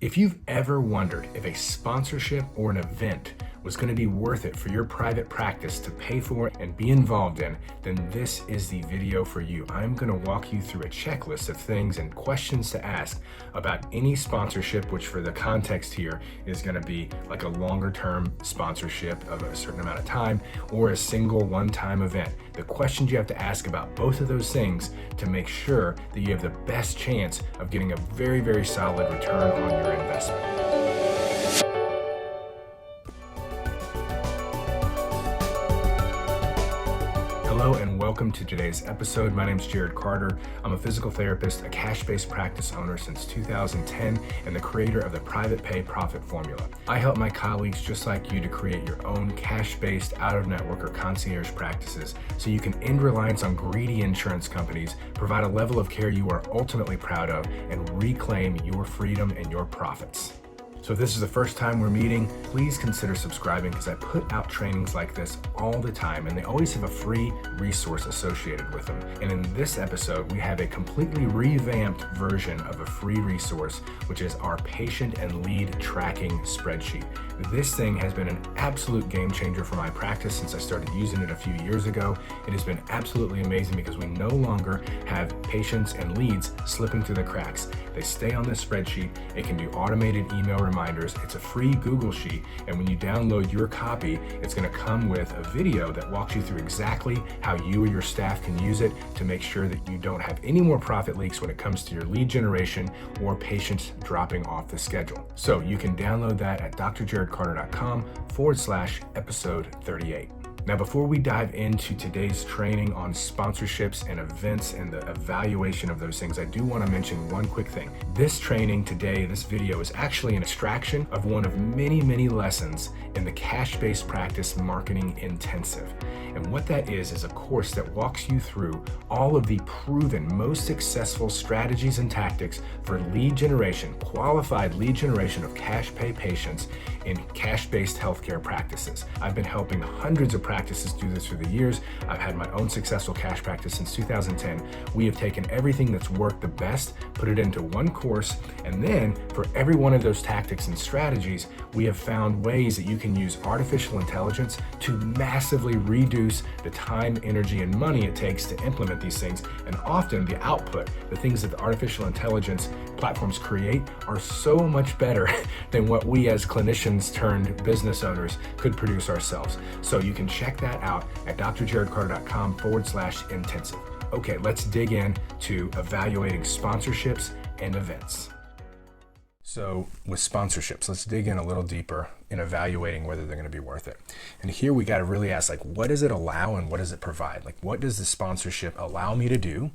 If you've ever wondered if a sponsorship or an event was going to be worth it for your private practice to pay for and be involved in, then this is the video for you. I'm going to walk you through a checklist of things and questions to ask about any sponsorship, which for the context here is going to be like a longer term sponsorship of a certain amount of time or a single one-time event. The questions you have to ask about both of those things to make sure that you have the best chance of getting a very, very solid return on your investment. Hello and welcome to today's episode. My name is Jared Carter. I'm a physical therapist, a cash-based practice owner since 2010, and the creator of the Private Pay Profit Formula. I help my colleagues just like you to create your own cash-based out-of-network or concierge practices so you can end reliance on greedy insurance companies, provide a level of care you are ultimately proud of, and reclaim your freedom and your profits. So if this is the first time we're meeting, please consider subscribing because I put out trainings like this all the time and they always have a free resource associated with them. And in this episode, we have a completely revamped version of a free resource, which is our patient and lead tracking spreadsheet. This thing has been an absolute game changer for my practice since I started using it a few years ago. It has been absolutely amazing because we no longer have patients and leads slipping through the cracks. They stay on this spreadsheet. It can do automated email reminders. It's a free Google Sheet, and when you download your copy, it's going to come with a video that walks you through exactly how you or your staff can use it to make sure that you don't have any more profit leaks when it comes to your lead generation or patients dropping off the schedule. So you can download that at drjaredcarter.com/episode 38. Now, before we dive into today's training on sponsorships and events and the evaluation of those things, I do want to mention one quick thing. This training today, this video, is actually an extraction of one of many, many lessons in the cash-based practice marketing intensive. And what that is a course that walks you through all of the proven, most successful strategies and tactics for lead generation, qualified lead generation of cash pay patients in cash-based healthcare practices. I've been helping hundreds of practices do this through the years. I've had my own successful cash practice since 2010. We have taken everything that's worked the best, put it into one course, and then for every one of those tactics and strategies, we have found ways that you can use artificial intelligence to massively reduce the time, energy, and money it takes to implement these things. And often the output, the things that the artificial intelligence platforms create, are so much better than what we as clinicians turned business owners could produce ourselves. So you can check that out at drjaredcarter.com/intensive. Okay, let's dig in to evaluating sponsorships and events. So with sponsorships, let's dig in a little deeper in evaluating whether they're going to be worth it. And here we got to really ask, like, what does it allow and what does it provide? Like, what does the sponsorship allow me to do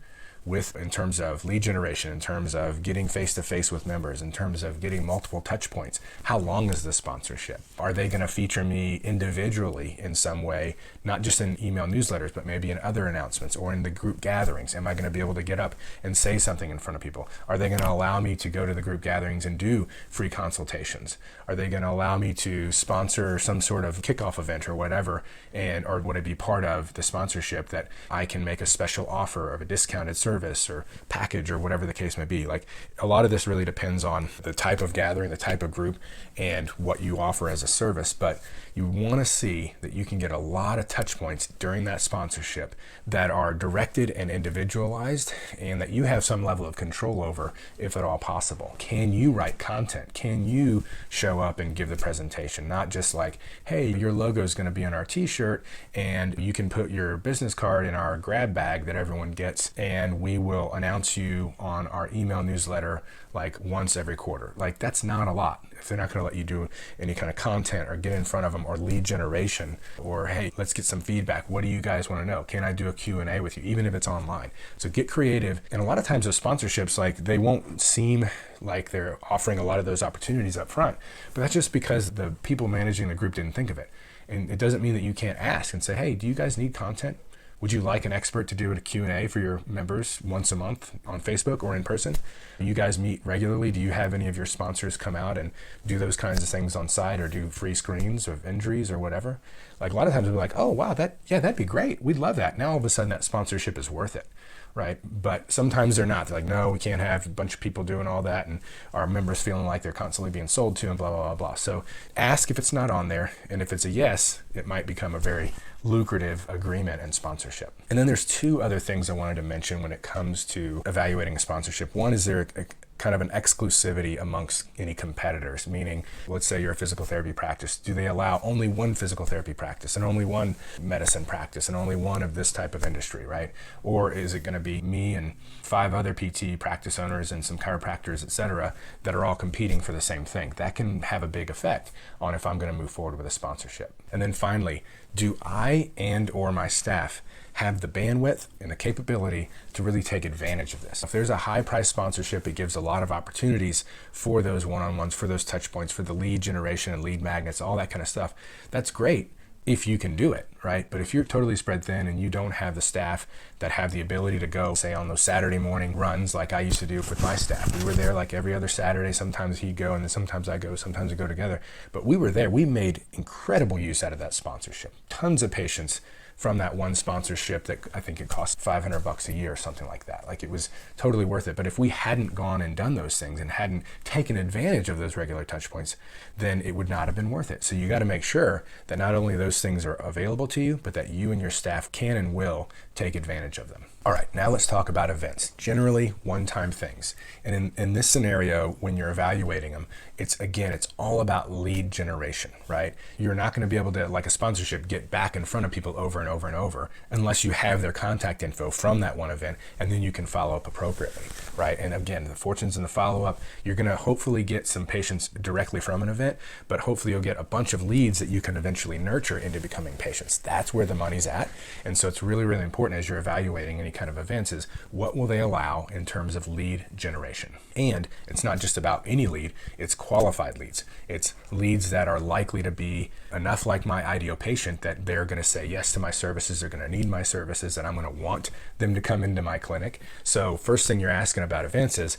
in terms of lead generation, in terms of getting face-to-face with members, in terms of getting multiple touch points? How long is the sponsorship? Are they going to feature me individually in some way, not just in email newsletters, but maybe in other announcements or in the group gatherings? Am I going to be able to get up and say something in front of people? Are they going to allow me to go to the group gatherings and do free consultations? Are they going to allow me to sponsor some sort of kickoff event or whatever? Or would it be part of the sponsorship that I can make a special offer of a discounted service or package or whatever the case may be? Like, a lot of this really depends on the type of gathering, the type of group, and what you offer as a service. But you want to see that you can get a lot of touch points during that sponsorship that are directed and individualized and that you have some level of control over, if at all possible. Can you write content? Can you show up and give the presentation? Not just like, hey, your logo is going to be on our t-shirt and you can put your business card in our grab bag that everyone gets, and we will announce you on our email newsletter like once every quarter. Like, that's not a lot. If they're not going to let you do any kind of content or get in front of them or lead generation or, hey, let's get some feedback. What do you guys want to know? Can I do a Q&A with you, even if it's online? So get creative. And a lot of times those sponsorships, like, they won't seem like they're offering a lot of those opportunities up front, but that's just because the people managing the group didn't think of it. And it doesn't mean that you can't ask and say, hey, do you guys need content? Would you like an expert to do a Q&A for your members once a month on Facebook or in person? You guys meet regularly. Do you have any of your sponsors come out and do those kinds of things on site or do free screens of injuries or whatever? Like, a lot of times we're like, oh, wow, that'd be great. We'd love that. Now all of a sudden that sponsorship is worth it. right? But sometimes they're not. They're like, no, we can't have a bunch of people doing all that and our members feeling like they're constantly being sold to and blah, blah, blah, blah. So ask if it's not on there. And if it's a yes, it might become a very lucrative agreement and sponsorship. And then there's two other things I wanted to mention when it comes to evaluating a sponsorship. One is there a kind of an exclusivity amongst any competitors, meaning let's say you're a physical therapy practice. Do they allow only one physical therapy practice and only one medicine practice and only one of this type of industry, right? Or is it going to be me and 5 other PT practice owners and some chiropractors, et cetera, that are all competing for the same thing? That can have a big effect on if I'm going to move forward with a sponsorship. And then finally, do I and or my staff have the bandwidth and the capability to really take advantage of this? If there's a high price sponsorship, it gives a lot of opportunities for those one-on-ones, for those touch points, for the lead generation and lead magnets, all that kind of stuff. That's great if you can do it, right? But if you're totally spread thin and you don't have the staff that have the ability to go, say, on those Saturday morning runs like I used to do with my staff. We were there like every other Saturday. Sometimes he'd go and then sometimes I go, sometimes we go together. But we were there. We made incredible use out of that sponsorship. Tons of patients from that one sponsorship that I think it cost $500 a year or something like that. Like, it was totally worth it. But if we hadn't gone and done those things and hadn't taken advantage of those regular touch points, then it would not have been worth it. So you got to make sure that not only those things are available to you, but that you and your staff can and will take advantage of them. All right, now let's talk about events. Generally one-time things. And in this scenario, when you're evaluating them, it's all about lead generation, right? You're not going to be able to, like a sponsorship, get back in front of people over and over and over unless you have their contact info from that one event, and then you can follow up appropriately, right? And again, the fortunes in the follow-up, you're going to hopefully get some patients directly from an event, but hopefully you'll get a bunch of leads that you can eventually nurture into becoming patients. That's where the money's at. And so it's really, really important as you're evaluating any kind of events is what will they allow in terms of lead generation. And it's not just about any lead, it's qualified leads. It's leads that are likely to be enough like my ideal patient that they're going to say yes to my services, they're going to need my services, and I'm going to want them to come into my clinic. So first thing you're asking about events is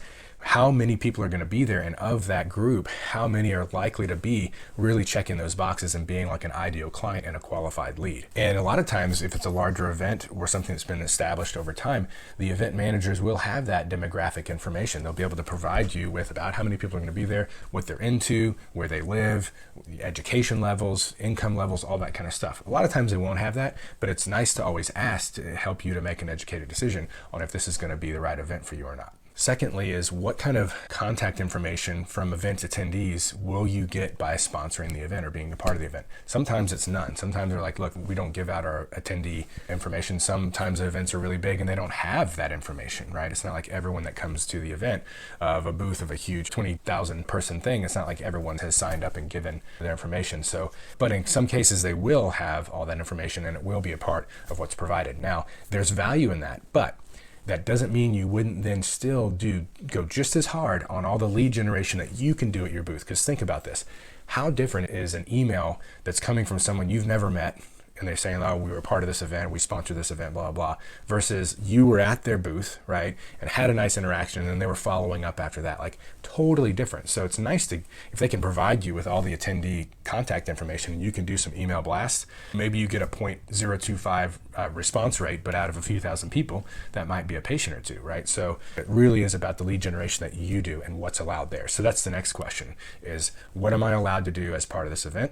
how many people are going to be there, and of that group, how many are likely to be really checking those boxes and being like an ideal client and a qualified lead. And a lot of times, if it's a larger event or something that's been established over time, the event managers will have that demographic information. They'll be able to provide you with about how many people are going to be there, what they're into, where they live, education levels, income levels, all that kind of stuff. A lot of times they won't have that, but it's nice to always ask to help you to make an educated decision on if this is going to be the right event for you or not. Secondly is what kind of contact information from event attendees will you get by sponsoring the event or being a part of the event? Sometimes it's none. Sometimes they're like, look, we don't give out our attendee information. Sometimes the events are really big and they don't have that information, right? It's not like everyone that comes to the event of a booth of a huge 20,000 person thing. It's not like everyone has signed up and given their information. So, but in some cases they will have all that information and it will be a part of what's provided. Now, there's value in that, but that doesn't mean you wouldn't then still go just as hard on all the lead generation that you can do at your booth. Because think about this. How different is an email that's coming from someone you've never met and they're saying, oh, we were part of this event, we sponsored this event, blah, blah, versus you were at their booth, right, and had a nice interaction, and then they were following up after that. Like, totally different. So it's nice to, if they can provide you with all the attendee contact information, you can do some email blasts. Maybe you get a 0.025 response rate, but out of a few thousand people, that might be a patient or two, right? So it really is about the lead generation that you do and what's allowed there. So that's the next question is, what am I allowed to do as part of this event?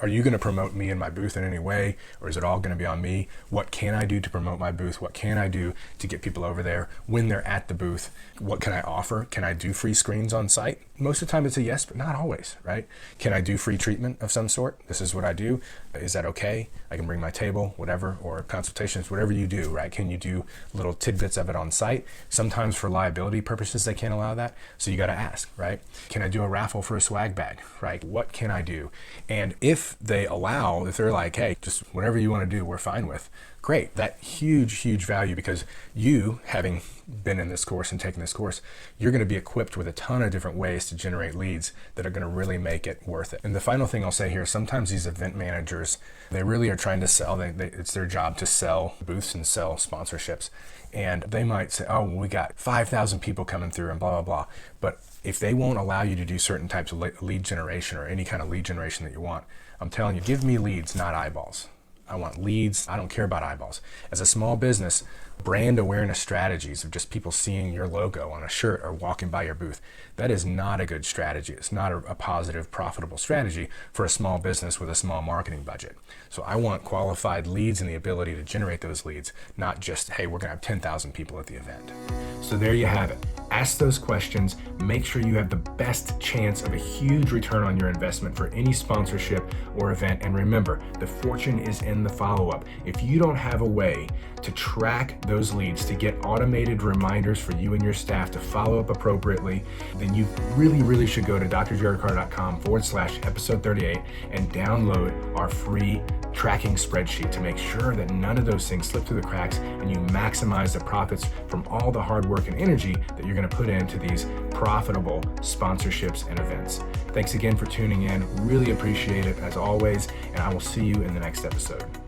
Are you going to promote me in my booth in any way, or is it all going to be on me? What can I do to promote my booth? What can I do to get people over there when they're at the booth? What can I offer? Can I do free screens on site? Most of the time it's a yes, but not always, right? Can I do free treatment of some sort? This is what I do. Is that okay? I can bring my table, whatever, or consultations, whatever you do, right? Can you do little tidbits of it on site? Sometimes for liability purposes, they can't allow that. So you got to ask, right? Can I do a raffle for a swag bag, right? What can I do? And if they allow, if they're like, hey, just whatever you want to do, we're fine with, great. That huge value, because you, having been in this course and taken this course, you're going to be equipped with a ton of different ways to generate leads that are going to really make it worth it. And the final thing I'll say here, sometimes these event managers, they really are trying to sell, it's their job to sell booths and sell sponsorships. And they might say, oh, we got 5,000 people coming through and blah, blah, blah. But if they won't allow you to do certain types of lead generation or any kind of lead generation that you want, I'm telling you, give me leads, not eyeballs. I want leads. I don't care about eyeballs. As a small business, brand awareness strategies of just people seeing your logo on a shirt or walking by your booth. That is not a good strategy. It's not a positive, profitable strategy for a small business with a small marketing budget. So I want qualified leads and the ability to generate those leads, not just, hey, we're gonna have 10,000 people at the event. So there you have it. Ask those questions, make sure you have the best chance of a huge return on your investment for any sponsorship or event. And remember, the fortune is in the follow-up. If you don't have a way to track those leads, to get automated reminders for you and your staff to follow up appropriately, then you really should go to drjaredcarr.com/episode 38 and download our free tracking spreadsheet to make sure that none of those things slip through the cracks and you maximize the profits from all the hard work and energy that you're going to put into these profitable sponsorships and events. Thanks again for tuning in. Really appreciate it as always, and I will see you in the next episode.